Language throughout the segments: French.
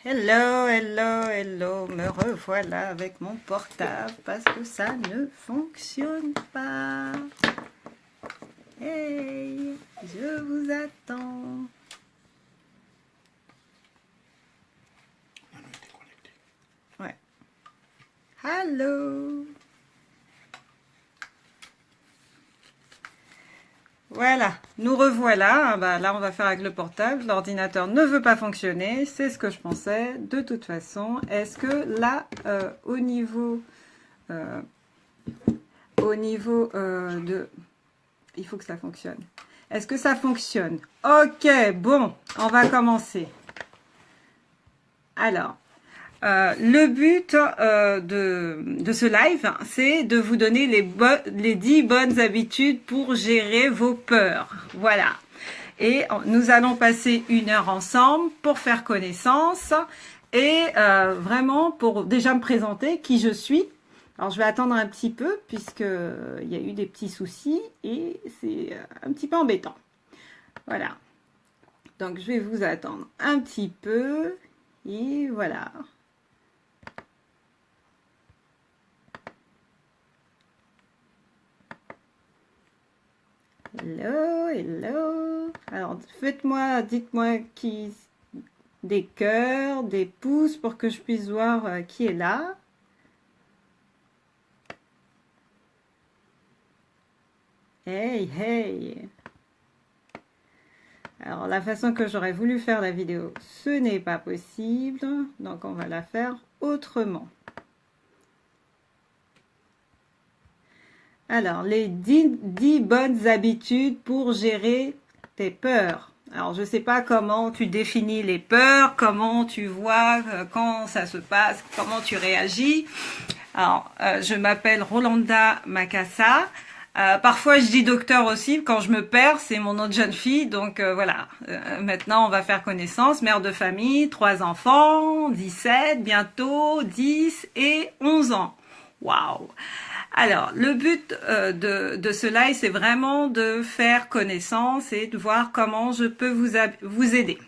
Hello, hello, hello, me revoilà avec mon portable parce que ça ne fonctionne pas. Hey, je vous attends. Ouais. Hello. Voilà, nous revoilà. Bah, là, on va faire avec le portable. L'ordinateur ne veut pas fonctionner. C'est ce que je pensais. De toute façon, est-ce que là, au niveau de... Il faut que ça fonctionne. Est-ce que ça fonctionne? Ok, bon, on va commencer. Alors, le but de ce live, c'est de vous donner les 10 bonnes habitudes pour gérer vos peurs. Voilà. Et nous allons passer 1 heure ensemble pour faire connaissance et vraiment pour déjà me présenter qui je suis. Alors, je vais attendre un petit peu puisqu'il y a eu des petits soucis et c'est un petit peu embêtant. Voilà. Donc, je vais vous attendre un petit peu et voilà. Hello, hello. Alors, dites-moi des cœurs, des pouces pour que je puisse voir qui est là. Hey, hey. Alors, la façon que j'aurais voulu faire la vidéo, ce n'est pas possible. Donc, on va la faire autrement. Alors, les 10 bonnes habitudes pour gérer tes peurs. Alors, je ne sais pas comment tu définis les peurs, comment tu vois quand ça se passe, comment tu réagis. Alors, je m'appelle Rolanda Makassa. Parfois, je dis docteur aussi. Quand je me perds, c'est mon autre jeune fille. Donc, voilà. Maintenant, on va faire connaissance. Mère de famille, 3 enfants, 17, bientôt 10 et 11 ans. Waouh! Alors, le but de ce live, c'est vraiment de faire connaissance et de voir comment je peux vous aider.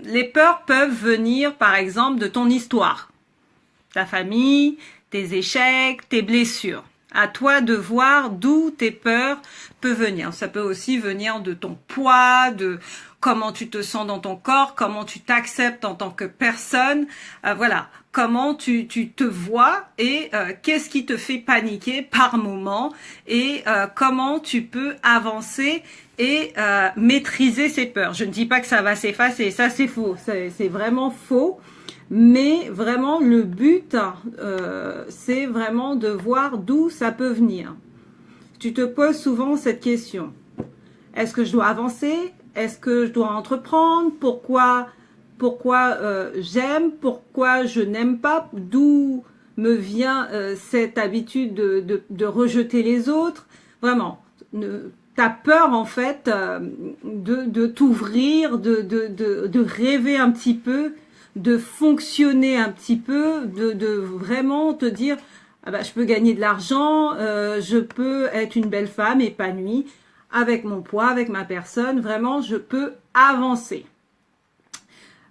Les peurs peuvent venir, par exemple, de ton histoire, ta famille, tes échecs, tes blessures. À toi de voir d'où tes peurs peuvent venir. Ça peut aussi venir de ton poids, de comment tu te sens dans ton corps, comment tu t'acceptes en tant que personne. Voilà, comment tu te vois et qu'est-ce qui te fait paniquer par moment et comment tu peux avancer et maîtriser ces peurs. Je ne dis pas que ça va s'effacer, ça c'est faux, c'est vraiment faux. Mais vraiment, le but, c'est vraiment de voir d'où ça peut venir. Tu te poses souvent cette question. Est-ce que je dois avancer? Est-ce que je dois entreprendre? Pourquoi j'aime? Pourquoi je n'aime pas? D'où me vient cette habitude de rejeter les autres? Vraiment, t'as peur en fait de t'ouvrir, de rêver un petit peu, de fonctionner un petit peu, de vraiment te dire ah bah, je peux gagner de l'argent, je peux être une belle femme épanouie avec mon poids, avec ma personne, vraiment je peux avancer.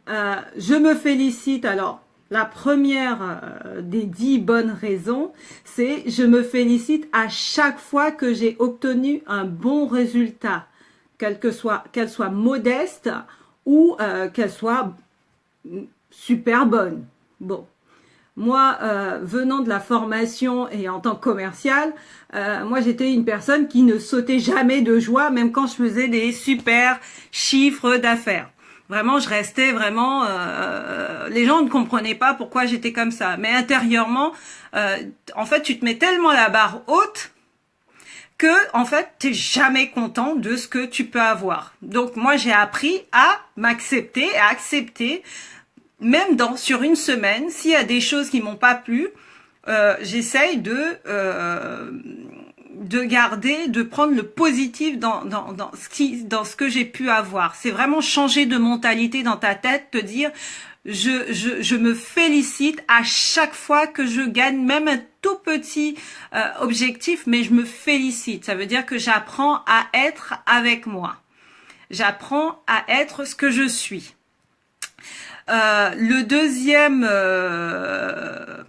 Je me félicite. Alors la première des 10 bonnes raisons, c'est je me félicite à chaque fois que j'ai obtenu un bon résultat, qu'elle soit modeste ou qu'elle soit super bonne. Bon, moi, venant de la formation et en tant que commercial, moi j'étais une personne qui ne sautait jamais de joie, même quand je faisais des super chiffres d'affaires. Vraiment, je restais vraiment... les gens ne comprenaient pas pourquoi j'étais comme ça. Mais intérieurement, en fait, tu te mets tellement la barre haute que en fait t'es jamais content de ce que tu peux avoir. Donc moi j'ai appris à m'accepter, à accepter. Même sur une semaine, s'il y a des choses qui m'ont pas plu, j'essaye de garder, de prendre le positif dans ce que j'ai pu avoir. C'est vraiment changer de mentalité dans ta tête, te dire je me félicite à chaque fois que je gagne, même un tout petit objectif, mais je me félicite. Ça veut dire que j'apprends à être avec moi. J'apprends à être ce que je suis. Le deuxième,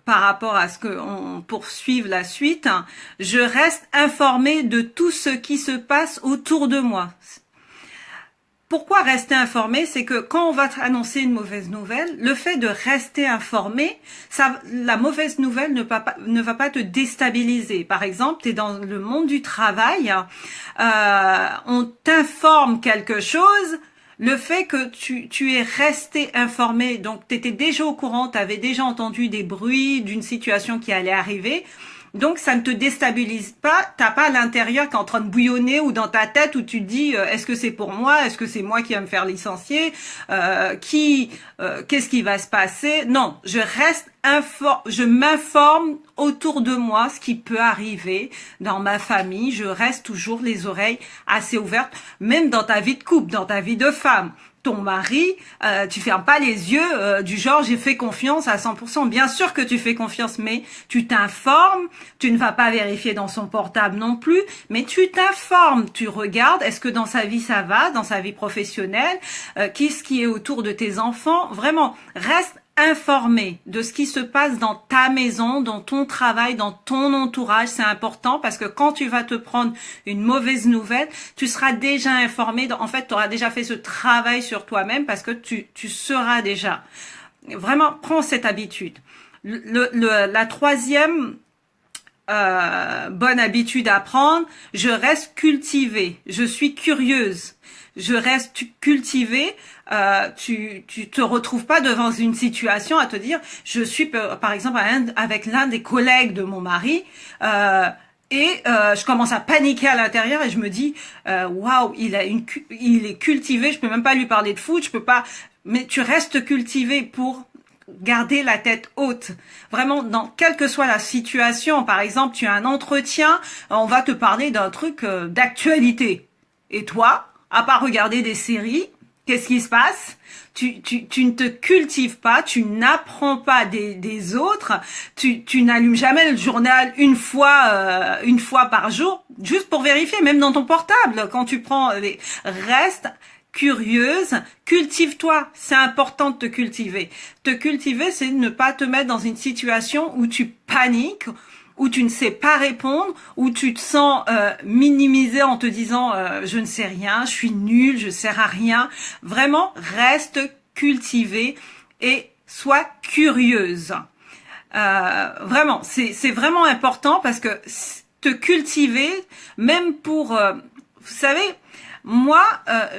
par rapport à ce qu'on poursuive la suite, je reste informée de tout ce qui se passe autour de moi. Pourquoi rester informé? C'est que quand on va t'annoncer une mauvaise nouvelle, le fait de rester informé, la mauvaise nouvelle ne va pas te déstabiliser. Par exemple, tu es dans le monde du travail, on t'informe quelque chose, le fait que tu es resté informé, donc tu étais déjà au courant, tu avais déjà entendu des bruits d'une situation qui allait arriver, donc ça ne te déstabilise pas, t'as pas à l'intérieur qui est en train de bouillonner ou dans ta tête où tu te dis est-ce que c'est pour moi, est-ce que c'est moi qui va me faire licencier, qu'est-ce qui va se passer? Non, je m'informe autour de moi ce qui peut arriver dans ma famille, je reste toujours les oreilles assez ouvertes, même dans ta vie de couple, dans ta vie de femme. Ton mari, tu fermes pas les yeux du genre j'ai fait confiance à 100%. Bien sûr que tu fais confiance, mais tu t'informes, tu ne vas pas vérifier dans son portable non plus, mais tu t'informes, tu regardes, est-ce que dans sa vie ça va, dans sa vie professionnelle, qu'est-ce qui est autour de tes enfants, vraiment, reste informé de ce qui se passe dans ta maison, dans ton travail, dans ton entourage. C'est important parce que quand tu vas te prendre une mauvaise nouvelle, tu seras déjà informé. En fait, tu auras déjà fait ce travail sur toi-même parce que tu seras déjà. Vraiment, prends cette habitude. La troisième bonne habitude à prendre, je reste cultivée. Je suis curieuse. Je reste cultivée. Tu te retrouves pas devant une situation à te dire je suis par exemple avec l'un des collègues de mon mari je commence à paniquer à l'intérieur et je me dis waouh, il est cultivé, je peux même pas lui parler de foot, je peux pas, mais tu restes cultivé pour garder la tête haute. Vraiment, dans quelle que soit la situation, par exemple, tu as un entretien, on va te parler d'un truc d'actualité. Et toi, à part regarder des séries, qu'est-ce qui se passe? Tu ne te cultives pas, tu n'apprends pas des autres, tu n'allumes jamais le journal une fois par jour, juste pour vérifier, même dans ton portable, quand tu prends reste curieuse, cultive-toi, c'est important de te cultiver. Te cultiver, c'est ne pas te mettre dans une situation où tu paniques, où tu ne sais pas répondre, où tu te sens minimisé en te disant je ne sais rien, je suis nulle, je sers à rien. Vraiment, reste cultivé et sois curieuse. Vraiment, c'est vraiment important parce que te cultiver, même pour, vous savez, moi,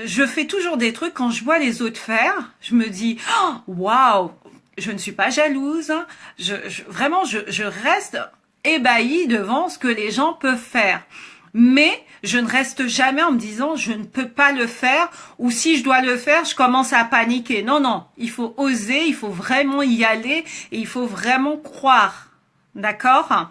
je fais toujours des trucs quand je vois les autres faire, je me dis waouh, je ne suis pas jalouse, vraiment, je reste ébahie devant ce que les gens peuvent faire. Mais je ne reste jamais en me disant je ne peux pas le faire ou si je dois le faire, je commence à paniquer. Non, non, il faut oser, il faut vraiment y aller et il faut vraiment croire. D'accord ?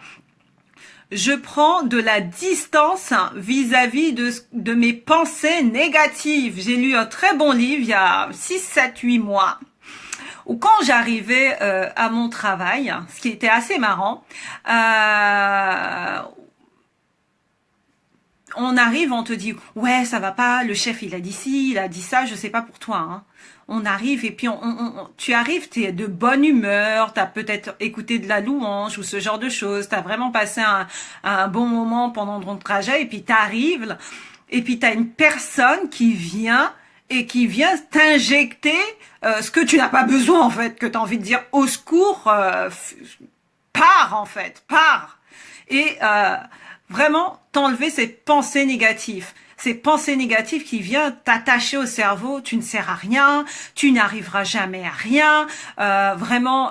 Je prends de la distance vis-à-vis de mes pensées négatives. J'ai lu un très bon livre il y a 6, 7, 8 mois. Ou quand j'arrivais à mon travail, ce qui était assez marrant, on arrive, on te dit ouais ça va pas, le chef il a dit ci, il a dit ça, je sais pas pour toi. Hein. On arrive et puis tu arrives, t'es de bonne humeur, t'as peut-être écouté de la louange ou ce genre de choses, t'as vraiment passé un bon moment pendant ton trajet et puis t'arrives et puis t'as une personne qui vient t'injecter ce que tu n'as pas besoin en fait, que tu as envie de dire au secours, pars en fait, pars. Et vraiment t'enlever ces pensées négatives. Ces pensées négatives qui viennent t'attacher au cerveau, tu ne sers à rien, tu n'arriveras jamais à rien, vraiment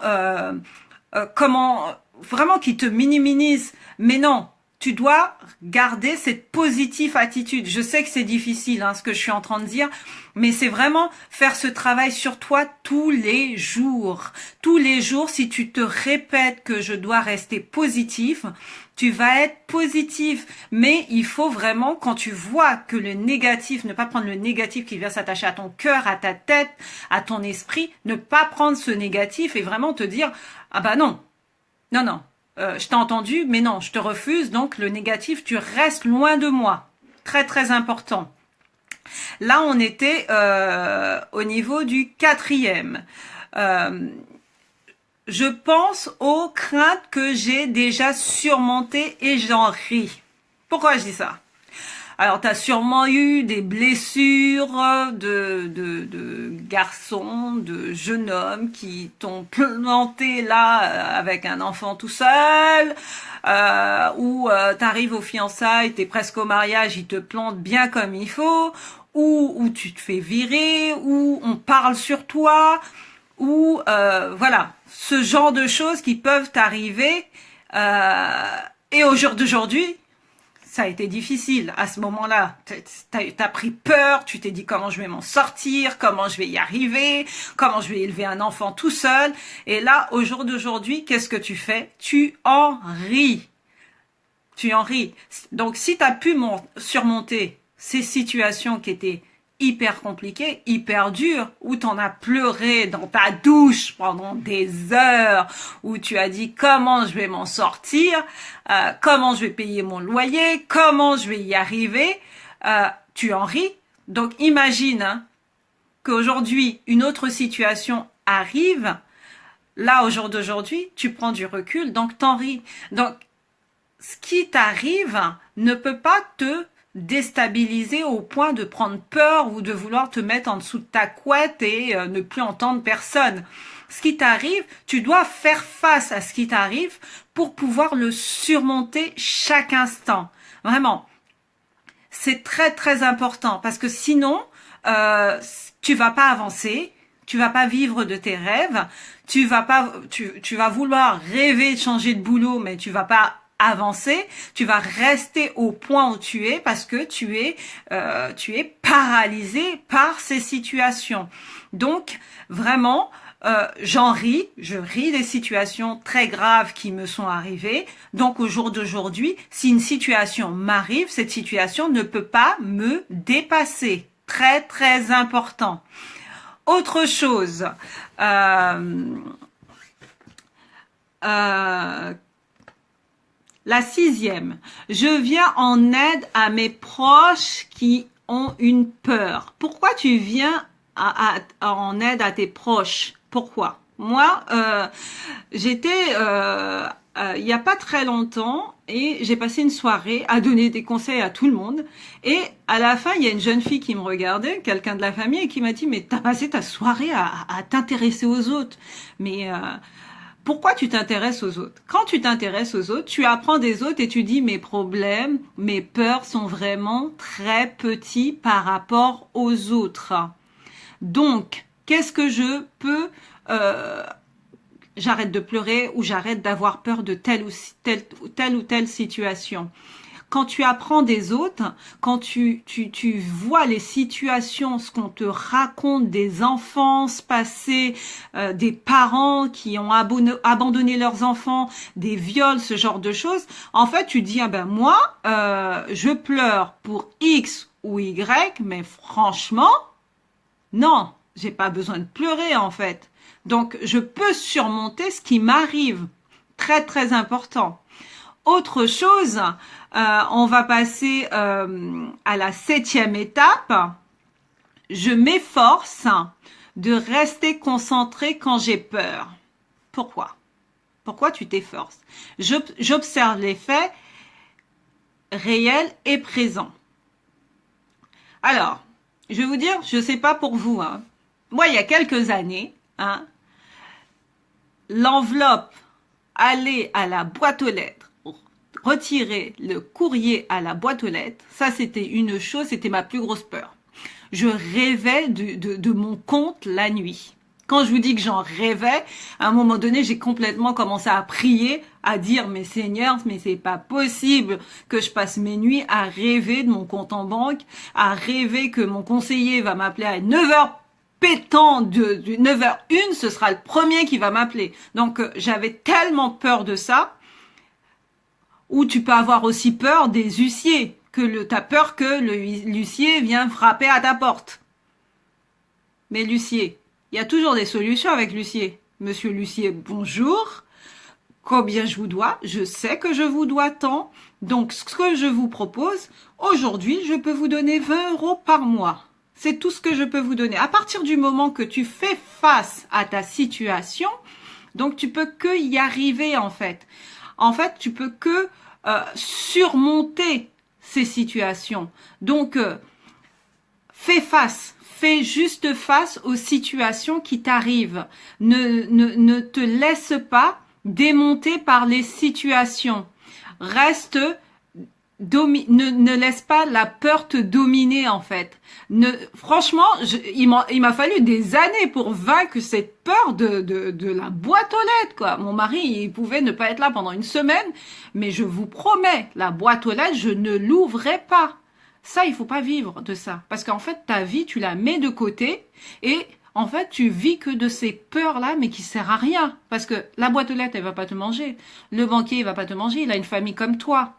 qui te minimisent. Mais non, tu dois garder cette positive attitude. Je sais que c'est difficile, hein, ce que je suis en train de dire, mais c'est vraiment faire ce travail sur toi tous les jours. Tous les jours, si tu te répètes que je dois rester positif, tu vas être positif. Mais il faut vraiment, quand tu vois que le négatif, ne pas prendre le négatif qui vient s'attacher à ton cœur, à ta tête, à ton esprit, ne pas prendre ce négatif et vraiment te dire « Ah bah non, non, non. Je t'ai entendu, mais non, je te refuse, donc le négatif, tu restes loin de moi. » Très, très important. Là, on était au niveau du 4e. Je pense aux craintes que j'ai déjà surmontées et j'en ris. Pourquoi je dis ça? Alors, tu as sûrement eu des blessures de garçons, de jeunes hommes qui t'ont planté là avec un enfant tout seul, ou t'arrives aux fiançailles, t'es presque au mariage, ils te plantent bien comme il faut, ou tu te fais virer, ou on parle sur toi, ou voilà, ce genre de choses qui peuvent t'arriver. Et au jour d'aujourd'hui, ça a été difficile à ce moment-là. T'as pris peur, tu t'es dit comment je vais m'en sortir, comment je vais y arriver, comment je vais élever un enfant tout seul. Et là, au jour d'aujourd'hui, qu'est-ce que tu fais? Tu en ris. Tu en ris. Donc, si tu as pu surmonter ces situations qui étaient hyper compliquées, hyper dures, où t'en as pleuré dans ta douche pendant des heures, où tu as dit comment je vais m'en sortir, comment je vais payer mon loyer, comment je vais y arriver, tu en ris. Donc imagine qu'aujourd'hui une autre situation arrive, là au jour d'aujourd'hui tu prends du recul, donc t'en ris. Donc ce qui t'arrive ne peut pas te déstabiliser au point de prendre peur ou de vouloir te mettre en dessous de ta couette et ne plus entendre personne. Ce qui t'arrive, tu dois faire face à ce qui t'arrive pour pouvoir le surmonter chaque instant. Vraiment, c'est très très important parce que sinon, tu vas pas avancer. Tu vas pas vivre de tes rêves, tu vas vouloir rêver de changer de boulot, mais tu vas pas avancer, tu vas rester au point où tu es parce que tu es paralysé par ces situations. Donc vraiment, j'en ris, je ris des situations très graves qui me sont arrivées. Donc au jour d'aujourd'hui, si une situation m'arrive, cette situation ne peut pas me dépasser. Très très important. Autre chose, la 6e, je viens en aide à mes proches qui ont une peur. Pourquoi tu viens en aide à tes proches? Pourquoi? Moi, j'étais il y a pas très longtemps et j'ai passé une soirée à donner des conseils à tout le monde. Et à la fin, il y a une jeune fille qui me regardait, quelqu'un de la famille, et qui m'a dit « Mais t'as passé ta soirée à t'intéresser aux autres. Mais pourquoi tu t'intéresses aux autres? Quand tu t'intéresses aux autres, tu apprends des autres et tu dis mes problèmes, mes peurs sont vraiment très petits par rapport aux autres. Donc, qu'est-ce que je peux... j'arrête de pleurer ou j'arrête d'avoir peur de telle ou telle situation. Quand tu apprends des autres, quand tu vois les situations, ce qu'on te raconte des enfances passées, des parents qui ont abandonné leurs enfants, des viols, ce genre de choses, en fait, tu dis, ah ben moi, je pleure pour X ou Y, mais franchement, non, j'ai pas besoin de pleurer en fait. Donc, je peux surmonter ce qui m'arrive. Très, très important. Autre chose, on va passer à la 7e étape. Je m'efforce de rester concentré quand j'ai peur. Pourquoi? Pourquoi tu t'efforces? J'observe les faits réels et présents. Alors, je vais vous dire, je sais pas pour vous, hein. Moi, il y a quelques années, hein, l'enveloppe aller à la boîte aux lettres, retirer le courrier à la boîte aux lettres, ça c'était une chose, c'était ma plus grosse peur. Je rêvais de mon compte la nuit. Quand je vous dis que j'en rêvais, à un moment donné, j'ai complètement commencé à prier, à dire, mais Seigneur, mais c'est pas possible que je passe mes nuits à rêver de mon compte en banque, à rêver que mon conseiller va m'appeler à 9h pétant de 9h01, ce sera le premier qui va m'appeler. Donc, j'avais tellement peur de ça, ou tu peux avoir aussi peur des huissiers, t'as peur que l'huissier vienne frapper à ta porte. Mais l'huissier, il y a toujours des solutions avec l'huissier. Monsieur l'huissier, bonjour. Combien je vous dois? Je sais que je vous dois tant. Donc, ce que je vous propose, aujourd'hui, je peux vous donner 20 € par mois. C'est tout ce que je peux vous donner. À partir du moment que tu fais face à ta situation, donc tu peux que y arriver en fait. En fait, tu peux que surmonter ces situations. Donc, fais juste face aux situations qui t'arrivent. Ne te laisse pas démonter par les situations. Reste ne laisse pas la peur te dominer en fait. Franchement, il m'a fallu des années pour vaincre cette peur de la boîte aux lettres quoi. Mon mari, il pouvait ne pas être là pendant une semaine, mais je vous promets, la boîte aux lettres, je ne l'ouvrais pas. Ça, il faut pas vivre de ça, parce qu'en fait, ta vie, tu la mets de côté et en fait, tu vis que de ces peurs-là, mais qui sert à rien, parce que la boîte aux lettres, elle va pas te manger. Le banquier, il va pas te manger. Il a une famille comme toi.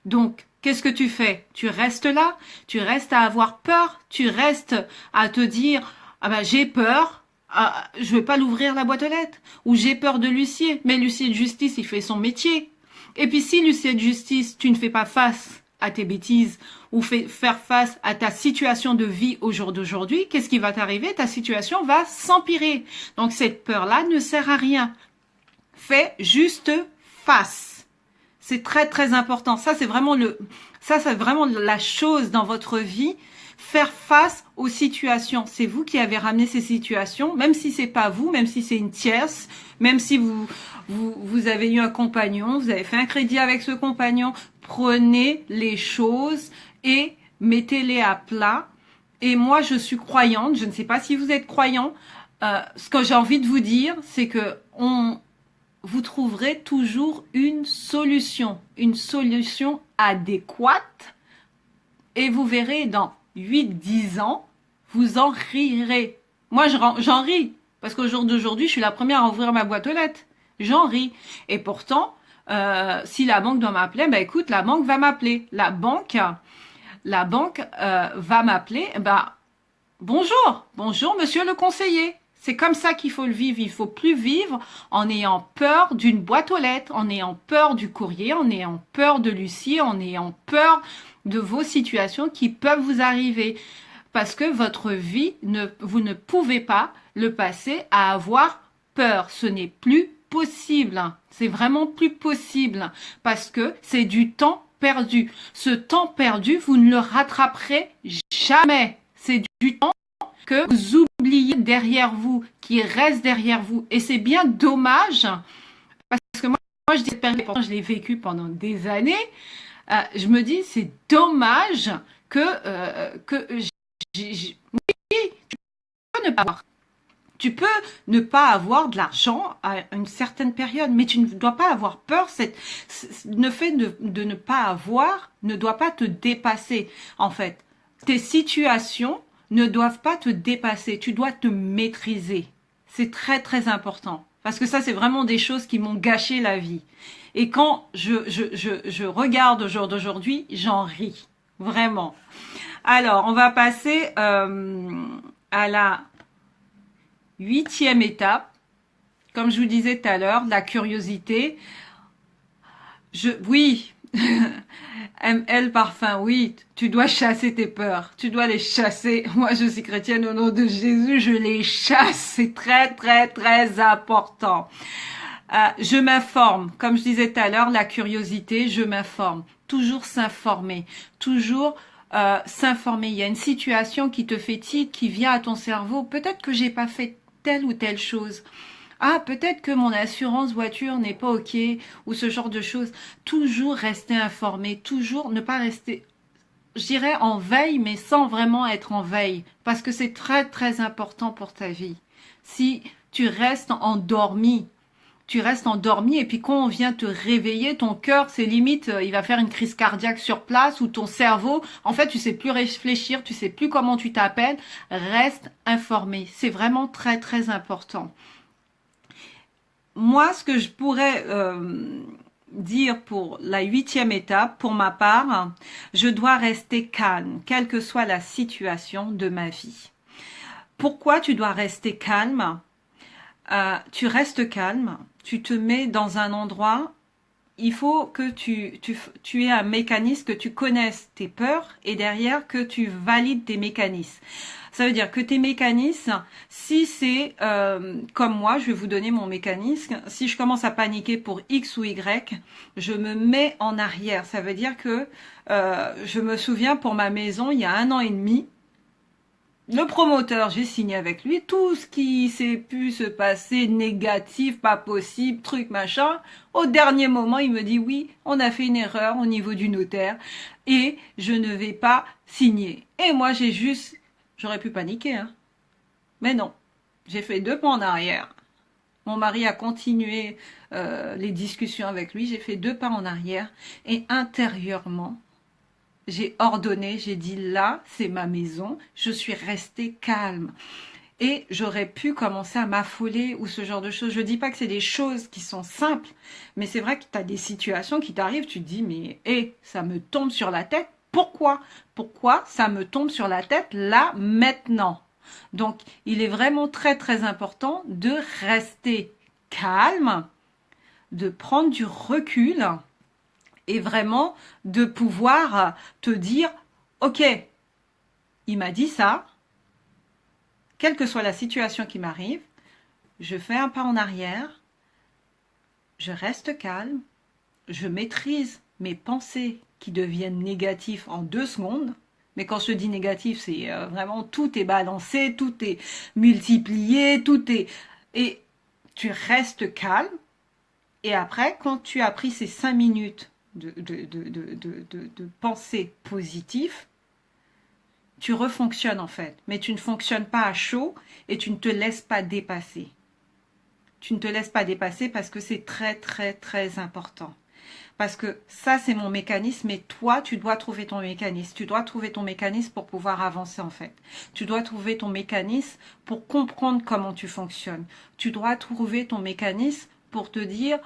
Donc, qu'est-ce que tu fais? Tu restes là, tu restes à avoir peur, tu restes à te dire ah ben j'ai peur, je vais pas l'ouvrir la boîte aux lettres, ou j'ai peur de l'huissier, mais l'huissier de justice il fait son métier. Et puis si l'huissier de justice tu ne fais pas face à tes bêtises ou faire face à ta situation de vie au jour d'aujourd'hui, qu'est-ce qui va t'arriver? Ta situation va s'empirer. Donc cette peur-là ne sert à rien. Fais juste face. C'est très très important. Ça c'est vraiment la chose dans votre vie. Faire face aux situations. C'est vous qui avez ramené ces situations, même si c'est pas vous, même si c'est une tierce, même si vous avez eu un compagnon, vous avez fait un crédit avec ce compagnon. Prenez les choses et mettez-les à plat. Et moi je suis croyante. Je ne sais pas si vous êtes croyant. Ce que j'ai envie de vous dire, c'est que vous trouverez toujours une solution adéquate et vous verrez dans 8-10 ans, vous en rirez. Moi, j'en ris parce qu'au jour d'aujourd'hui, je suis la première à ouvrir ma boîte aux lettres. J'en ris. Et pourtant, si la banque doit m'appeler, ben écoute, la banque va m'appeler. La banque va m'appeler, bonjour monsieur le conseiller. C'est comme ça qu'il faut le vivre. Il faut plus vivre en ayant peur d'une boîte aux lettres, en ayant peur du courrier, en ayant peur de l'huissier, en ayant peur de vos situations qui peuvent vous arriver. Parce que votre vie, vous ne pouvez pas le passer à avoir peur. Ce n'est plus possible. C'est vraiment plus possible. Parce que c'est du temps perdu. Ce temps perdu, vous ne le rattraperez jamais. C'est du temps que vous oubliez derrière vous, qui reste derrière vous. Et c'est bien dommage, parce que moi je dis, je l'ai vécu pendant des années, je me dis, c'est dommage que oui, tu peux ne pas avoir de l'argent à une certaine période, mais tu ne dois pas avoir peur. Le fait de ne pas avoir ne doit pas te dépasser, en fait. Tes situations ne doivent pas te dépasser, tu dois te maîtriser. C'est très très important. Parce que ça, c'est vraiment des choses qui m'ont gâché la vie. Et quand je regarde au jour d'aujourd'hui, j'en ris. Vraiment. Alors, on va passer à la 8e étape. Comme je vous disais tout à l'heure, la curiosité. Oui, ML Parfum, oui, tu dois chasser tes peurs, tu dois les chasser. Moi, je suis chrétienne au nom de Jésus, je les chasse, c'est très, très, très important. Je m'informe, comme je disais tout à l'heure, la curiosité, je m'informe. Toujours s'informer, toujours s'informer. Il y a une situation qui te fait tilt, qui vient à ton cerveau. Peut-être que j'ai pas fait telle ou telle chose. Ah, peut-être que mon assurance voiture n'est pas OK, ou ce genre de choses. Toujours rester informé, toujours ne pas rester, je dirais, en veille, mais sans vraiment être en veille, parce que c'est très, très important pour ta vie. Si tu restes endormi, et puis quand on vient te réveiller, ton cœur, c'est limite, il va faire une crise cardiaque sur place, ou ton cerveau, en fait, tu sais plus réfléchir, tu sais plus comment tu t'appelles. Reste informé. C'est vraiment très, très important. Moi, ce que je pourrais dire pour la 8e étape, pour ma part, je dois rester calme, quelle que soit la situation de ma vie. Pourquoi tu dois rester calme? Tu restes calme, tu te mets dans un endroit il faut que tu aies un mécanisme, que tu connaisses tes peurs et derrière que tu valides tes mécanismes. Ça veut dire que tes mécanismes, si c'est comme moi, je vais vous donner mon mécanisme, si je commence à paniquer pour X ou Y, je me mets en arrière. Ça veut dire que je me souviens pour ma maison, il y a 1 an et demi, le promoteur, j'ai signé avec lui, tout ce qui s'est pu se passer, négatif, pas possible, truc, machin. Au dernier moment, il me dit oui, on a fait une erreur au niveau du notaire et je ne vais pas signer. Et moi, j'aurais pu paniquer, hein. Mais non, j'ai fait 2 pas en arrière. Mon mari a continué les discussions avec lui, j'ai fait 2 pas en arrière et intérieurement, j'ai ordonné, j'ai dit là, c'est ma maison, je suis restée calme. Et j'aurais pu commencer à m'affoler ou ce genre de choses. Je dis pas que c'est des choses qui sont simples, mais c'est vrai que tu as des situations qui t'arrivent, tu te dis mais ça me tombe sur la tête. Pourquoi? Pourquoi ça me tombe sur la tête là, maintenant? Donc, il est vraiment très très important de rester calme, de prendre du recul et vraiment de pouvoir te dire, ok, il m'a dit ça, quelle que soit la situation qui m'arrive, je fais un pas en arrière, je reste calme, je maîtrise mes pensées qui deviennent négatives en 2 secondes. Mais quand je te dis négatif, c'est vraiment tout est balancé, tout est multiplié, tout est... Et tu restes calme. Et après, quand tu as pris ces 5 minutes de pensée positive, tu refonctionnes en fait. Mais tu ne fonctionnes pas à chaud et tu ne te laisses pas dépasser. Tu ne te laisses pas dépasser parce que c'est très très très important. Parce que ça, c'est mon mécanisme et toi, tu dois trouver ton mécanisme. Tu dois trouver ton mécanisme pour pouvoir avancer en fait. Tu dois trouver ton mécanisme pour comprendre comment tu fonctionnes. Tu dois trouver ton mécanisme pour te dire,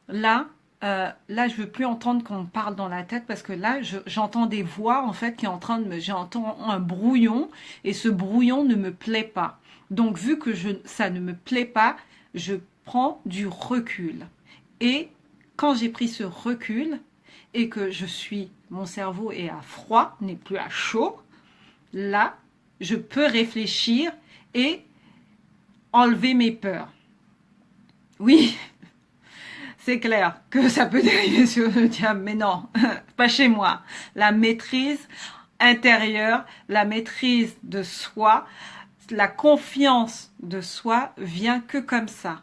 là, je veux plus entendre qu'on me parle dans la tête parce que là, j'entends des voix en fait qui est en train de j'entends un brouillon et ce brouillon ne me plaît pas. Donc, vu que ça ne me plaît pas, je prends du recul. Et quand j'ai pris ce recul et que mon cerveau est à froid, n'est plus à chaud, là, je peux réfléchir et enlever mes peurs. Oui, c'est clair que ça peut dériver sur le diable, mais non, pas chez moi. La maîtrise intérieure, la maîtrise de soi, la confiance de soi vient que comme ça.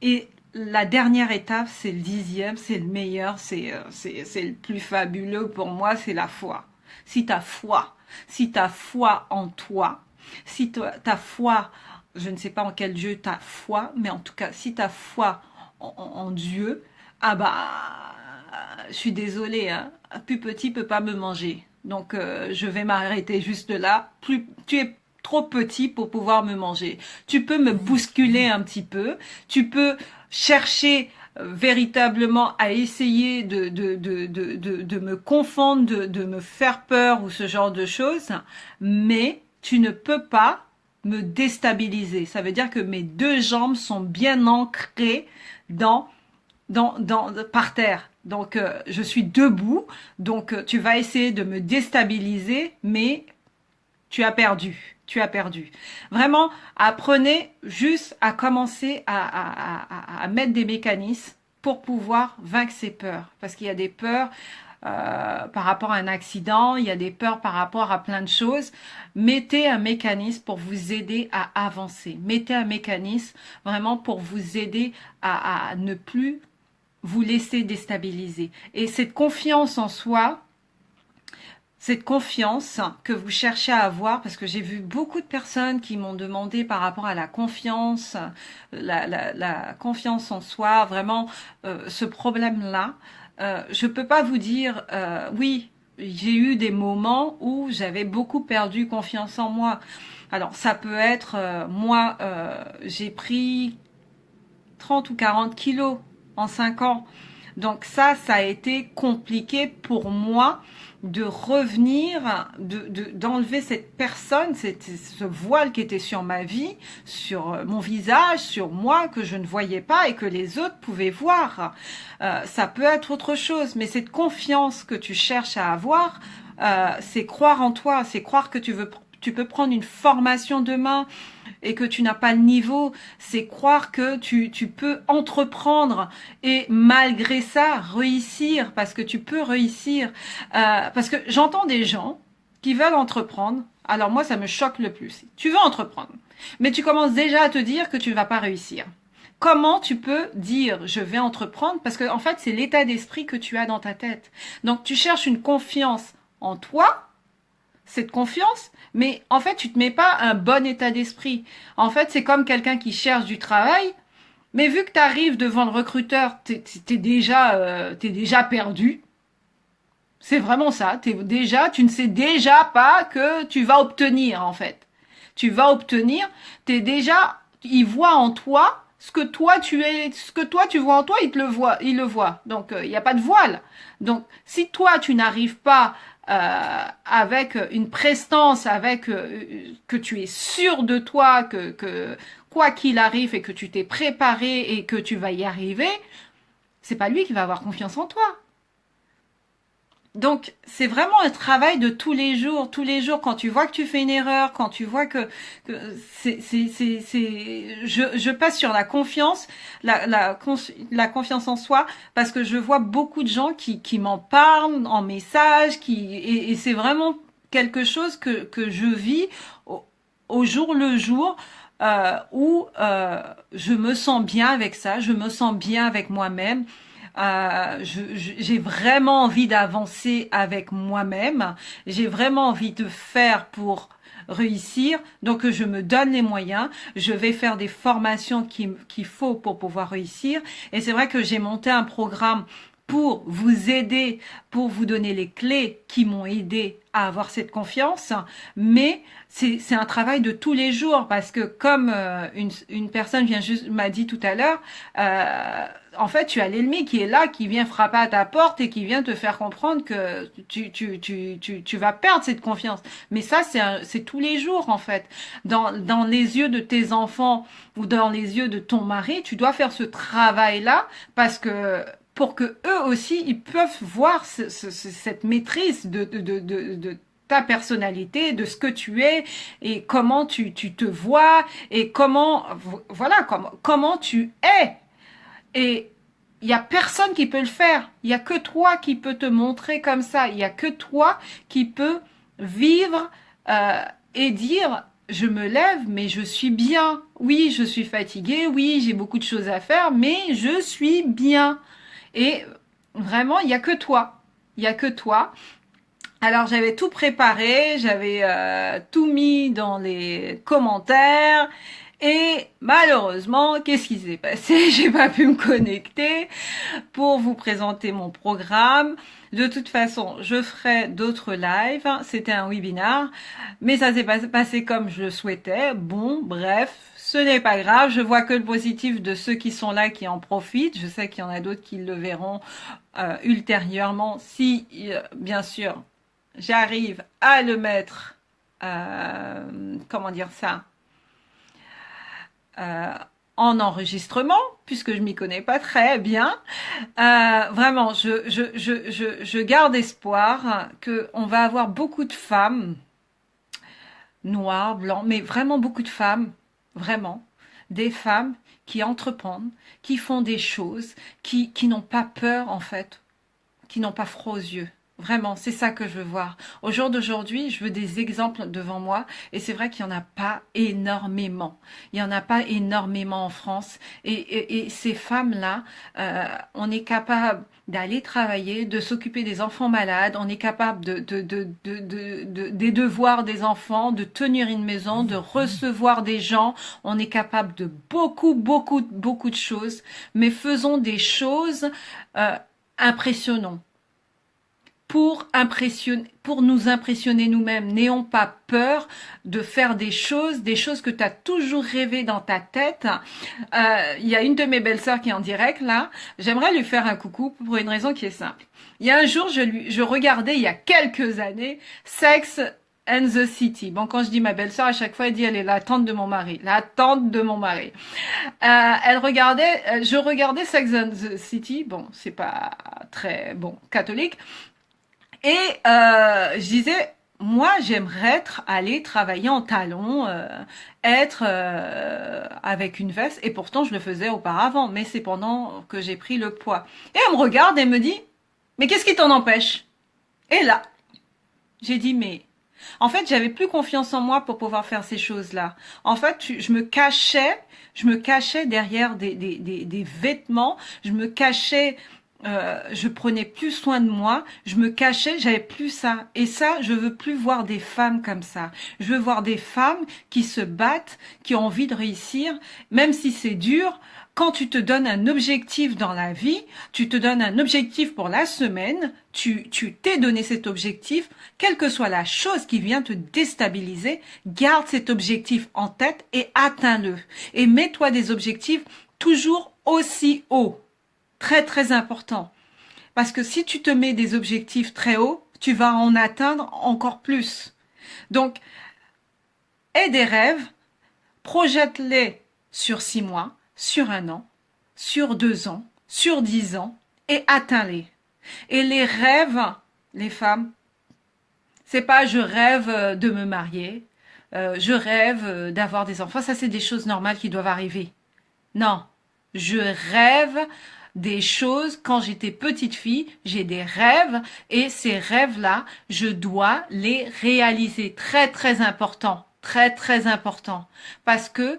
Et la dernière étape, c'est le 10e, c'est le meilleur, c'est le plus fabuleux pour moi, c'est la foi. Si tu as foi en toi, si tu as foi, je ne sais pas en quel Dieu tu as foi, mais en tout cas, si tu as foi en Dieu, ah bah, je suis désolée, hein, plus petit peut pas me manger. Donc, je vais m'arrêter juste là. Tu es trop petit pour pouvoir me manger. Tu peux me bousculer un petit peu, tu peux chercher véritablement à essayer de me confondre, de me faire peur ou ce genre de choses, mais tu ne peux pas me déstabiliser. Ça veut dire que mes 2 jambes sont bien ancrées par terre. Donc, je suis debout. Donc, tu vas essayer de me déstabiliser, mais tu as perdu. Tu as perdu. Vraiment, apprenez juste à commencer à mettre des mécanismes pour pouvoir vaincre ces peurs. Parce qu'il y a des peurs par rapport à un accident, il y a des peurs par rapport à plein de choses. Mettez un mécanisme pour vous aider à avancer. Mettez un mécanisme vraiment pour vous aider à ne plus vous laisser déstabiliser. Et cette confiance en soi, cette confiance que vous cherchez à avoir, parce que j'ai vu beaucoup de personnes qui m'ont demandé par rapport à la confiance, la confiance en soi, vraiment ce problème-là. Je peux pas vous dire, oui, j'ai eu des moments où j'avais beaucoup perdu confiance en moi. Alors ça peut être, moi, j'ai pris 30 ou 40 kilos en 5 ans. Donc ça a été compliqué pour moi de revenir, d'enlever cette personne, ce voile qui était sur ma vie, sur mon visage, sur moi, que je ne voyais pas et que les autres pouvaient voir. Ça peut être autre chose, mais cette confiance que tu cherches à avoir, c'est croire en toi, c'est croire que tu peux prendre une formation demain et que tu n'as pas le niveau, c'est croire que tu peux entreprendre et malgré ça réussir, parce que tu peux réussir. Parce que j'entends des gens qui veulent entreprendre, alors moi ça me choque le plus. Tu veux entreprendre, mais tu commences déjà à te dire que tu ne vas pas réussir. Comment tu peux dire je vais entreprendre? Parce que en fait c'est l'état d'esprit que tu as dans ta tête. Donc tu cherches une confiance en toi, cette confiance, mais en fait, tu te mets pas un bon état d'esprit. En fait, c'est comme quelqu'un qui cherche du travail, mais vu que tu arrives devant le recruteur, t'es déjà perdu. C'est vraiment ça. Tu ne sais déjà pas que tu vas obtenir, en fait. Tu vas obtenir, il voit en toi ce que toi tu vois en toi, il le voit. Donc, il n'y a pas de voile. Donc, si toi, tu n'arrives pas avec une prestance, que tu es sûr de toi, que quoi qu'il arrive et que tu t'es préparé et que tu vas y arriver, c'est pas lui qui va avoir confiance en toi. Donc, c'est vraiment un travail de tous les jours, quand tu vois que tu fais une erreur, quand tu vois que je passe sur la confiance, la confiance en soi, parce que je vois beaucoup de gens qui m'en parlent en message, et c'est vraiment quelque chose que je vis au jour le jour, où je me sens bien avec ça, je me sens bien avec moi-même. J'ai vraiment envie d'avancer avec moi-même. J'ai vraiment envie de faire pour réussir. Donc, je me donne les moyens. Je vais faire des formations qu'il faut pour pouvoir réussir. Et c'est vrai que j'ai monté un programme pour vous aider, pour vous donner les clés qui m'ont aidé à avoir cette confiance, mais c'est un travail de tous les jours, parce que comme une personne m'a dit tout à l'heure, en fait tu as l'ennemi qui est là, qui vient frapper à ta porte et qui vient te faire comprendre que tu vas perdre cette confiance. Mais ça c'est tous les jours en fait. Dans les yeux de tes enfants ou dans les yeux de ton mari, tu dois faire ce travail-là, parce que pour que eux aussi ils peuvent voir cette maîtrise de ta personnalité, de ce que tu es et comment tu te vois et comment tu es. Et il y a personne qui peut le faire. Il y a que toi qui peux te montrer comme ça. Il y a que toi qui peux vivre et dire je me lève, mais je suis bien. Oui, je suis fatiguée. Oui, j'ai beaucoup de choses à faire, mais je suis bien. Et vraiment, il y a que toi. Il y a que toi. Alors, j'avais tout préparé, j'avais tout mis dans les commentaires. Et malheureusement, qu'est-ce qui s'est passé? J'ai pas pu me connecter pour vous présenter mon programme. De toute façon, je ferai d'autres lives. C'était un webinar, mais ça s'est pas passé comme je le souhaitais. Bon, bref, ce n'est pas grave. Je vois que le positif de ceux qui sont là, qui en profitent. Je sais qu'il y en a d'autres qui le verront ultérieurement, si bien sûr j'arrive à le mettre, comment dire ça, en enregistrement, puisque je m'y connais pas très bien. Vraiment, je garde espoir que on va avoir beaucoup de femmes noires, blancs, mais vraiment beaucoup de femmes, vraiment, des femmes qui entreprennent, qui font des choses, qui n'ont pas peur en fait, qui n'ont pas froid aux yeux. Vraiment, c'est ça que je veux voir. Au jour d'aujourd'hui, je veux des exemples devant moi. Et c'est vrai qu'il n'y en a pas énormément. Il n'y en a pas énormément en France. Et ces femmes-là, on est capable d'aller travailler, de s'occuper des enfants malades. On est capable des devoirs des enfants, de tenir une maison, de recevoir des gens. On est capable de beaucoup de choses. Mais faisons des choses impressionnantes. pour nous impressionner nous-mêmes. N'ayons pas peur de faire des choses que tu as toujours rêvé dans ta tête. Il y a une de mes belles-sœurs qui est en direct là. J'aimerais lui faire un coucou pour une raison qui est simple. Il y a un jour, je regardais il y a quelques années Sex and the City. Bon, quand je dis ma belle-sœur, à chaque fois, elle dit elle est la tante de mon mari. La tante de mon mari. Je regardais Sex and the City. Bon, c'est pas très bon catholique. Et je disais, moi, j'aimerais aller travailler en talons, être avec une veste. Et pourtant, je le faisais auparavant. Mais c'est pendant que j'ai pris le poids. Et elle me regarde et me dit, mais qu'est-ce qui t'en empêche? Et là, j'ai dit, mais en fait, j'avais plus confiance en moi pour pouvoir faire ces choses-là. En fait, je me cachais derrière des vêtements, je me cachais, je prenais plus soin de moi, je me cachais, j'avais plus ça. Et ça, je veux plus voir des femmes comme ça. Je veux voir des femmes qui se battent, qui ont envie de réussir, même si c'est dur. Quand tu te donnes un objectif dans la vie, tu te donnes un objectif pour la semaine, tu t'es donné cet objectif, quelle que soit la chose qui vient te déstabiliser, garde cet objectif en tête et atteins-le. Et mets-toi des objectifs toujours aussi hauts. Très, très important. Parce que si tu te mets des objectifs très hauts, tu vas en atteindre encore plus. Donc, aie des rêves, projette-les sur 6 mois, sur 1 an, sur 2 ans, sur 10 ans, et atteins-les. Et les rêves, les femmes, c'est pas je rêve de me marier, je rêve d'avoir des enfants, ça c'est des choses normales qui doivent arriver. Non, je rêve des choses, quand j'étais petite fille, j'ai des rêves, et ces rêves-là, je dois les réaliser. Très très important, très très important, parce que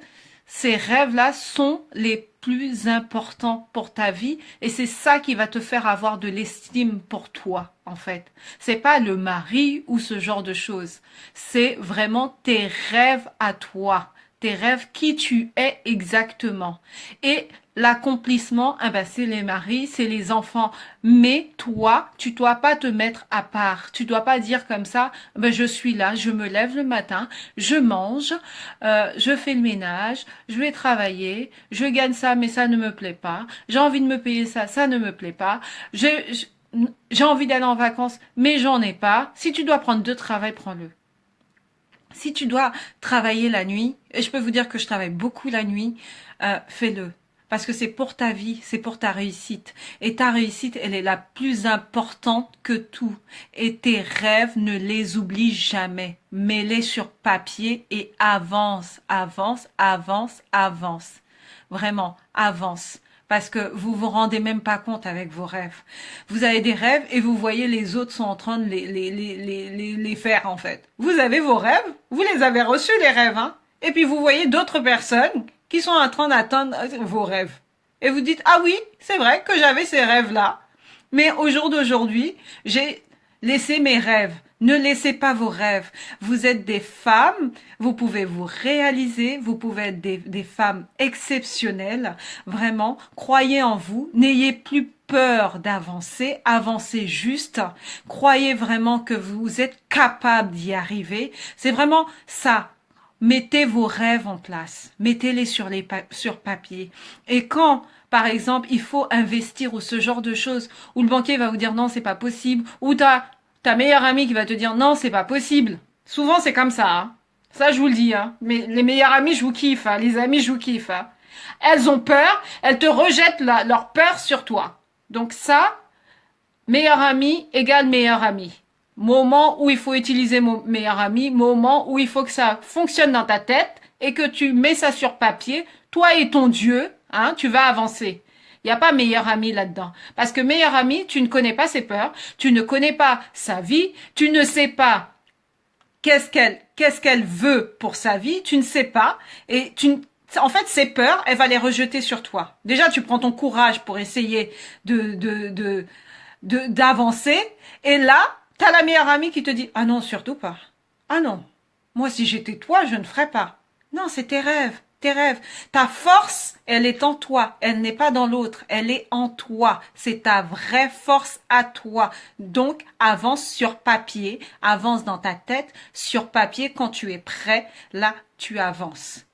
ces rêves-là sont les plus importants pour ta vie et c'est ça qui va te faire avoir de l'estime pour toi, en fait. C'est pas le mari ou ce genre de choses. C'est vraiment tes rêves à toi. Tes rêves, qui tu es exactement. Et l'accomplissement, c'est les maris, c'est les enfants. Mais toi, tu dois pas te mettre à part. Tu dois pas dire comme ça, je suis là, je me lève le matin, je mange, je fais le ménage, je vais travailler, je gagne ça, mais ça ne me plaît pas. J'ai envie de me payer ça, ça ne me plaît pas. J'ai envie d'aller en vacances, mais j'en ai pas. Si tu dois prendre 2 travails, prends-le. Si tu dois travailler la nuit, et je peux vous dire que je travaille beaucoup la nuit, fais-le. Parce que c'est pour ta vie, c'est pour ta réussite. Et ta réussite, elle est la plus importante que tout. Et tes rêves, ne les oublie jamais. Mets-les sur papier et avance, avance, avance, avance. Vraiment, avance. Parce que vous vous rendez même pas compte avec vos rêves. Vous avez des rêves et vous voyez les autres sont en train de les faire en fait. Vous avez vos rêves, vous les avez reçus les rêves, hein. Et puis vous voyez d'autres personnes qui sont en train d'atteindre vos rêves. Et vous dites, ah oui, c'est vrai que j'avais ces rêves-là. Mais au jour d'aujourd'hui, j'ai laissé mes rêves. Ne laissez pas vos rêves. Vous êtes des femmes, vous pouvez vous réaliser, vous pouvez être des femmes exceptionnelles. Vraiment, croyez en vous, n'ayez plus peur d'avancer, avancez juste. Croyez vraiment que vous êtes capable d'y arriver. C'est vraiment ça. Mettez vos rêves en place, mettez-les sur papier. Et quand, par exemple, il faut investir ou ce genre de choses, où le banquier va vous dire non, c'est pas possible, ou ta meilleure amie qui va te dire non, c'est pas possible. Souvent, c'est comme ça. Hein. Ça, je vous le dis. Hein. Mais les meilleures amies, je vous kiffe. Hein. Les amies, je vous kiffe. Hein. Elles ont peur. Elles te rejettent leur peur sur toi. Donc ça, meilleure amie égale meilleure amie. Moment où il faut utiliser mon meilleur ami. Moment où il faut que ça fonctionne dans ta tête et que tu mets ça sur papier. Toi et ton Dieu, hein, tu vas avancer. Il n'y a pas meilleur ami là-dedans. Parce que meilleur ami, tu ne connais pas ses peurs, tu ne connais pas sa vie, tu ne sais pas qu'est-ce qu'elle veut pour sa vie, tu ne sais pas. Et en fait, ses peurs, elle va les rejeter sur toi. Déjà, tu prends ton courage pour essayer d'avancer. Et là, tu as la meilleure amie qui te dit, ah non, surtout pas. Ah non, moi si j'étais toi, je ne ferais pas. Non, c'est tes rêves. tes rêves. Ta force, elle est en toi. Elle n'est pas dans l'autre. Elle est en toi. C'est ta vraie force à toi. Donc, avance sur papier. Avance dans ta tête. Sur papier, quand tu es prêt, là, tu avances.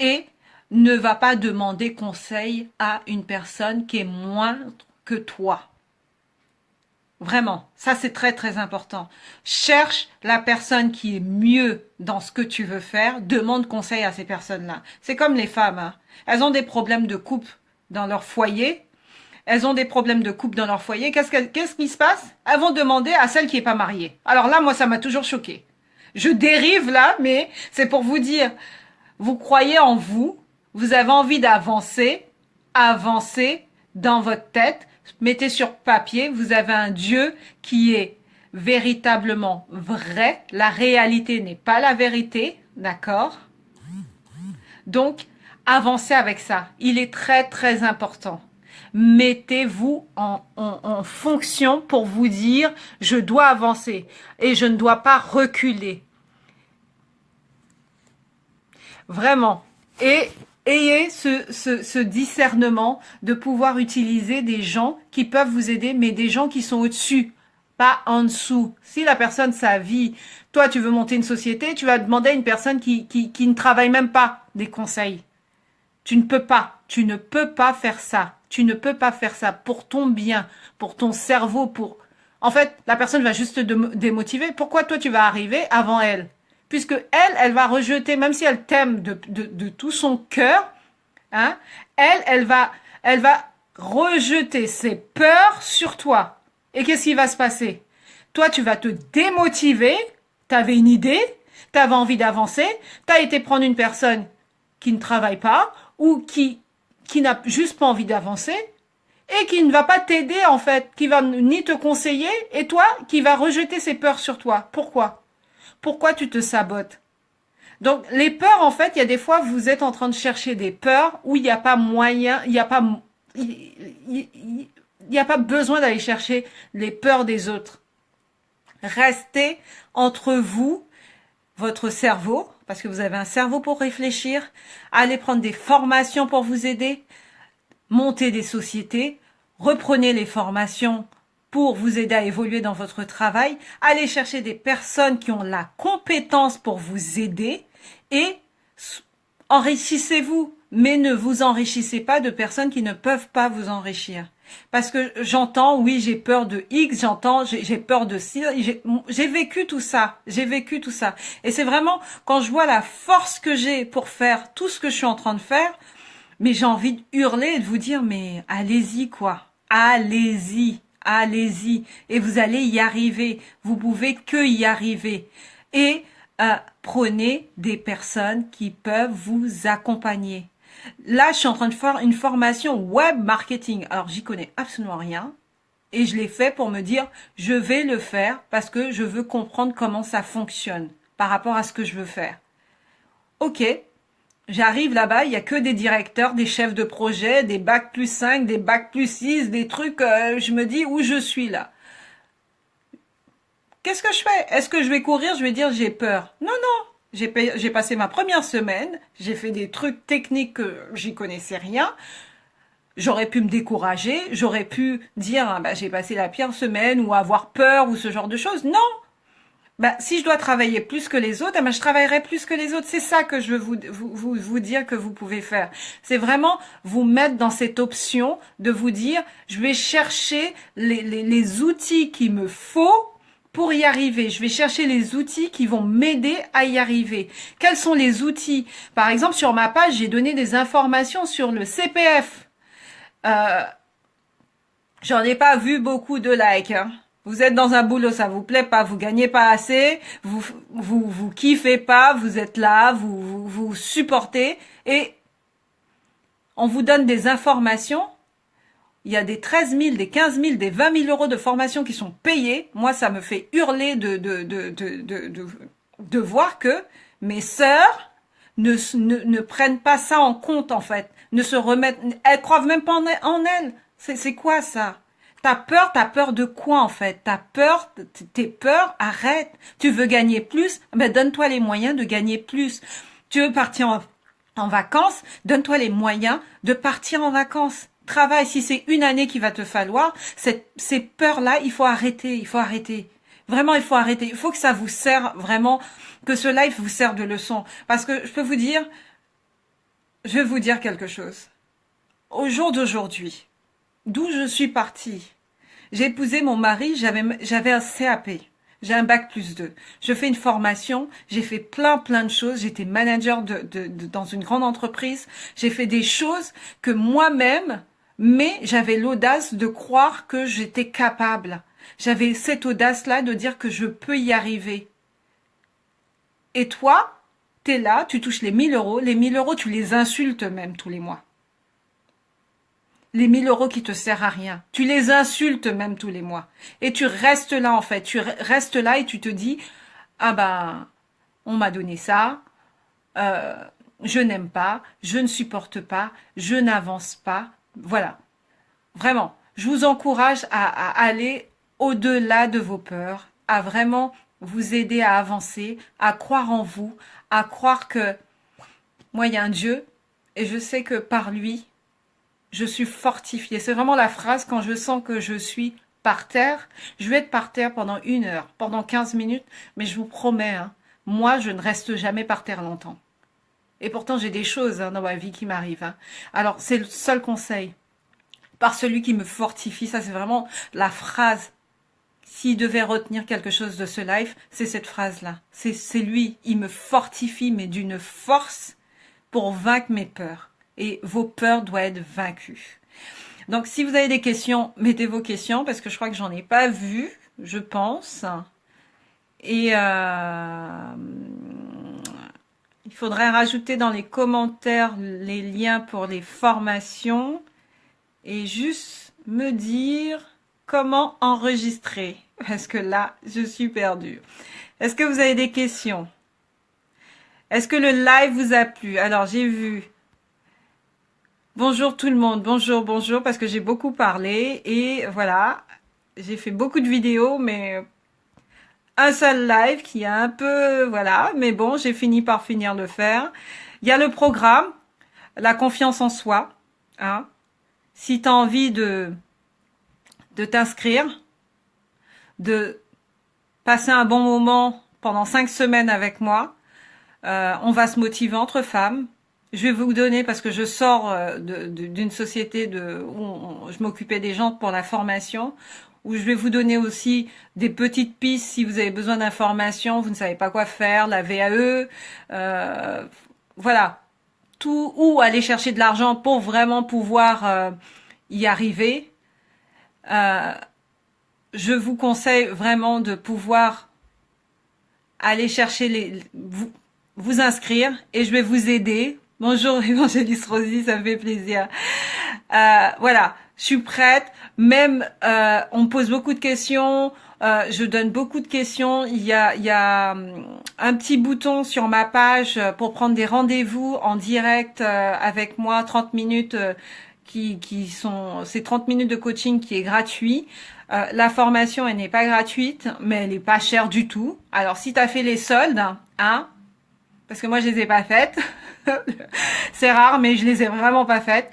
Et ne va pas demander conseil à une personne qui est moindre que toi. Vraiment, ça c'est très très important. Cherche la personne qui est mieux dans ce que tu veux faire, demande conseil à ces personnes-là. C'est comme les femmes, hein. Elles ont des problèmes de couple dans leur foyer. Qu'est-ce qui se passe? Elles vont demander à celle qui est pas mariée. Alors là, moi ça m'a toujours choquée. Je dérive là, mais c'est pour vous dire, vous croyez en vous, vous avez envie d'avancer, avancez dans votre tête. Mettez sur papier, vous avez un Dieu qui est véritablement vrai. La réalité n'est pas la vérité, d'accord? Donc, avancez avec ça. Il est très, très important. Mettez-vous en fonction pour vous dire, je dois avancer et je ne dois pas reculer. Vraiment. Et ayez ce discernement de pouvoir utiliser des gens qui peuvent vous aider, mais des gens qui sont au-dessus, pas en dessous. Si la personne, sa vie, toi, tu veux monter une société, tu vas demander à une personne qui ne travaille même pas des conseils. Tu ne peux pas faire ça. Tu ne peux pas faire ça pour ton bien, pour ton cerveau, En fait, la personne va juste te démotiver. Pourquoi toi, tu vas arriver avant elle? Puisque elle va rejeter, même si elle t'aime de tout son cœur, hein, elle va rejeter ses peurs sur toi. Et qu'est-ce qui va se passer? Toi, tu vas te démotiver, t'avais une idée, t'avais envie d'avancer, t'as été prendre une personne qui ne travaille pas, ou qui n'a juste pas envie d'avancer, et qui ne va pas t'aider, en fait, qui va ni te conseiller, et toi, qui va rejeter ses peurs sur toi. Pourquoi? Pourquoi tu te sabotes? Donc, les peurs, en fait, il y a des fois, vous êtes en train de chercher des peurs où il n'y a pas moyen, il n'y a pas besoin d'aller chercher les peurs des autres. Restez entre vous, votre cerveau, parce que vous avez un cerveau pour réfléchir, allez prendre des formations pour vous aider, montez des sociétés, reprenez les formations pour vous aider à évoluer dans votre travail, allez chercher des personnes qui ont la compétence pour vous aider et enrichissez-vous, mais ne vous enrichissez pas de personnes qui ne peuvent pas vous enrichir. Parce que j'entends, oui, j'ai peur de X, j'ai peur de ci, j'ai vécu tout ça, Et c'est vraiment, quand je vois la force que j'ai pour faire tout ce que je suis en train de faire, mais j'ai envie de hurler et de vous dire, mais allez-y quoi, allez-y. Allez-y et vous allez y arriver. Vous pouvez que y arriver. Et prenez des personnes qui peuvent vous accompagner. Là, je suis en train de faire une formation web marketing. Alors, j'y connais absolument rien. Et je l'ai fait pour me dire, je vais le faire parce que je veux comprendre comment ça fonctionne par rapport à ce que je veux faire. Ok. J'arrive là-bas, il y a que des directeurs, des chefs de projet, des bacs plus 5, des bacs plus 6, des trucs, je me dis où je suis là. Qu'est-ce que je fais? Est-ce que je vais courir? Je vais dire j'ai peur. Non, non. J'ai passé ma première semaine, j'ai fait des trucs techniques que j'y connaissais rien. J'aurais pu me décourager, j'aurais pu dire ah, bah, j'ai passé la pire semaine ou avoir peur ou ce genre de choses. Non. Ben, si je dois travailler plus que les autres, ben, je travaillerai plus que les autres. C'est ça que je veux vous dire que vous pouvez faire. C'est vraiment vous mettre dans cette option de vous dire, je vais chercher les outils qu'il me faut pour y arriver. Je vais chercher les outils qui vont m'aider à y arriver. Quels sont les outils? Par exemple, sur ma page, j'ai donné des informations sur le CPF. J'en ai pas vu beaucoup de likes, hein. Vous êtes dans un boulot, ça vous plaît pas, vous gagnez pas assez, vous kiffez pas, vous êtes là, vous supportez et on vous donne des informations. Il y a des 13 000, des 15 000, des 20 000 euros de formation qui sont payés. Moi, ça me fait hurler de voir que mes sœurs ne prennent pas ça en compte, en fait. Ne se remettent, elles croient même pas en elles. C'est quoi ça? T'as peur de quoi en fait? T'es peur, arrête. Tu veux gagner plus? Ben donne-toi les moyens de gagner plus. Tu veux partir en vacances, donne-toi les moyens de partir en vacances. Travaille, si c'est une année qu'il va te falloir, ces peurs-là, il faut arrêter, il faut arrêter. Vraiment, il faut arrêter. Il faut que ça vous sert vraiment, que ce live vous sert de leçon. Parce que je peux vous dire, je vais vous dire quelque chose. Au jour d'aujourd'hui, d'où je suis partie, j'ai épousé mon mari, j'avais un CAP. J'ai un bac+2. Je fais une formation, j'ai fait plein de choses. J'étais manager dans une grande entreprise. J'ai fait des choses que moi-même, mais j'avais l'audace de croire que j'étais capable. J'avais cette audace-là de dire que je peux y arriver. Et toi, t'es là, tu touches les 1000 euros. Les 1000 euros, tu les insultes même tous les mois. Les 1000 euros qui te servent à rien. Tu les insultes même tous les mois. Et tu restes là, en fait. Tu restes là et tu te dis, ah ben, on m'a donné ça, je n'aime pas, je ne supporte pas, je n'avance pas. Voilà. Vraiment. Je vous encourage à aller au-delà de vos peurs, à vraiment vous aider à avancer, à croire en vous, à croire que moi, il y a un Dieu et je sais que par lui, je suis fortifiée. C'est vraiment la phrase quand je sens que je suis par terre. Je vais être par terre pendant 1 heure, pendant 15 minutes, mais je vous promets, hein, moi, je ne reste jamais par terre longtemps. Et pourtant, j'ai des choses dans ma vie qui m'arrivent. Hein. Alors, c'est le seul conseil. Par celui qui me fortifie, ça c'est vraiment la phrase. S'il devait retenir quelque chose de ce live, c'est cette phrase-là. C'est lui, il me fortifie, mais d'une force pour vaincre mes peurs. Et vos peurs doivent être vaincues. Donc, si vous avez des questions, mettez vos questions, parce que je crois que j'en ai pas vu, je pense. Et il faudrait rajouter dans les commentaires les liens pour les formations et juste me dire comment enregistrer, parce que là, je suis perdue. Est-ce que vous avez des questions? Est-ce que le live vous a plu? Alors, j'ai vu... Bonjour tout le monde, bonjour, parce que j'ai beaucoup parlé et voilà, j'ai fait beaucoup de vidéos, mais un seul live qui a un peu, voilà, mais bon, j'ai fini par finir de le faire. Il y a le programme, la confiance en soi, hein. Si tu as envie de t'inscrire, de passer un bon moment pendant 5 semaines avec moi, on va se motiver entre femmes. Je vais vous donner, parce que je sors d'une société où je m'occupais des gens pour la formation, où je vais vous donner aussi des petites pistes si vous avez besoin d'informations, vous ne savez pas quoi faire, la VAE, voilà, tout, où aller chercher de l'argent pour vraiment pouvoir y arriver. Je vous conseille vraiment de pouvoir aller chercher vous inscrire et je vais vous aider. Bonjour Évangéliste Rosie, ça me fait plaisir. Voilà, je suis prête. Même, on me pose beaucoup de questions. Je donne beaucoup de questions. Il y a un petit bouton sur ma page pour prendre des rendez-vous en direct avec moi, 30 minutes c'est 30 minutes de coaching qui est gratuit. La formation, elle n'est pas gratuite, mais elle n'est pas chère du tout. Alors, si tu as fait les soldes, hein, parce que moi, je les ai pas faites. C'est rare, mais je les ai vraiment pas faites.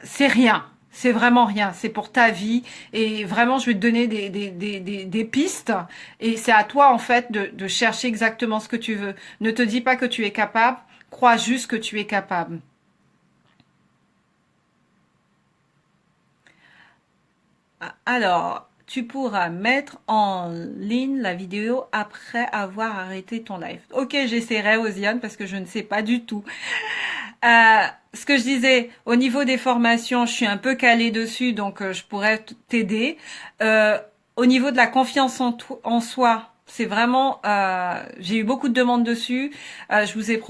C'est rien. C'est vraiment rien. C'est pour ta vie. Et vraiment, je vais te donner des pistes. Et c'est à toi, en fait, de chercher exactement ce que tu veux. Ne te dis pas que tu es capable. Crois juste que tu es capable. Alors, tu pourras mettre en ligne la vidéo après avoir arrêté ton live. Ok, j'essaierai, Osiane, parce que je ne sais pas du tout. Ce que je disais, au niveau des formations, je suis un peu calée dessus, donc je pourrais t'aider. Au niveau de la confiance en soi, c'est vraiment, j'ai eu beaucoup de demandes dessus. Je vous ai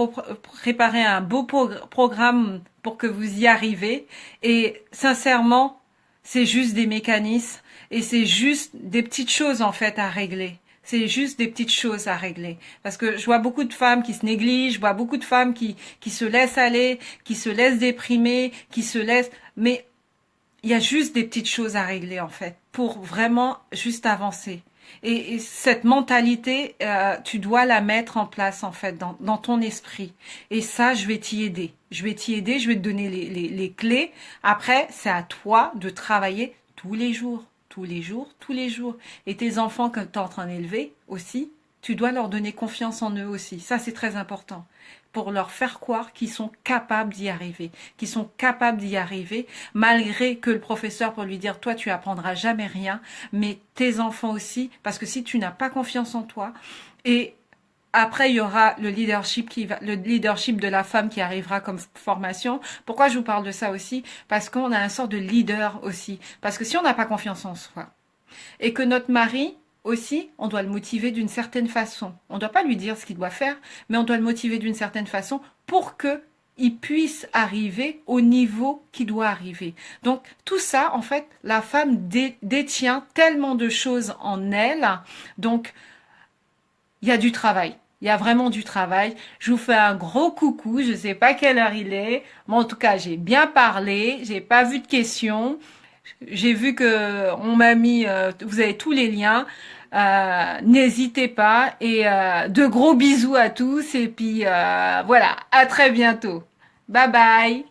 préparé un beau programme pour que vous y arrivez. Et sincèrement, c'est juste des mécanismes et c'est juste des petites choses en fait à régler. C'est juste des petites choses à régler. Parce que je vois beaucoup de femmes qui se négligent, je vois beaucoup de femmes qui se laissent aller, qui se laissent déprimer, qui se laissent... Mais il y a juste des petites choses à régler en fait pour vraiment juste avancer. Et cette mentalité, tu dois la mettre en place en fait dans ton esprit. Et ça, je vais t'y aider. Je vais t'y aider, je vais te donner les clés. Après, c'est à toi de travailler tous les jours, tous les jours, tous les jours. Et tes enfants que tu es en train d'élever aussi, tu dois leur donner confiance en eux aussi. Ça, c'est très important. Pour leur faire croire qu'ils sont capables d'y arriver. Qu'ils sont capables d'y arriver, malgré que le professeur pour lui dire, toi, tu apprendras jamais rien, mais tes enfants aussi, parce que si tu n'as pas confiance en toi, et après, il y aura le leadership de la femme qui arrivera comme formation. Pourquoi je vous parle de ça aussi? Parce qu'on a un sort de leader aussi. Parce que si on n'a pas confiance en soi, et que notre mari aussi, on doit le motiver d'une certaine façon. On ne doit pas lui dire ce qu'il doit faire, mais on doit le motiver d'une certaine façon pour que il puisse arriver au niveau qui doit arriver. Donc tout ça, en fait, la femme détient tellement de choses en elle. Donc il y a du travail. Il y a vraiment du travail. Je vous fais un gros coucou. Je ne sais pas quelle heure il est, mais en tout cas, j'ai bien parlé. J'ai pas vu de questions. J'ai vu que on m'a mis, vous avez tous les liens. N'hésitez pas et de gros bisous à tous et puis voilà, à très bientôt. Bye bye.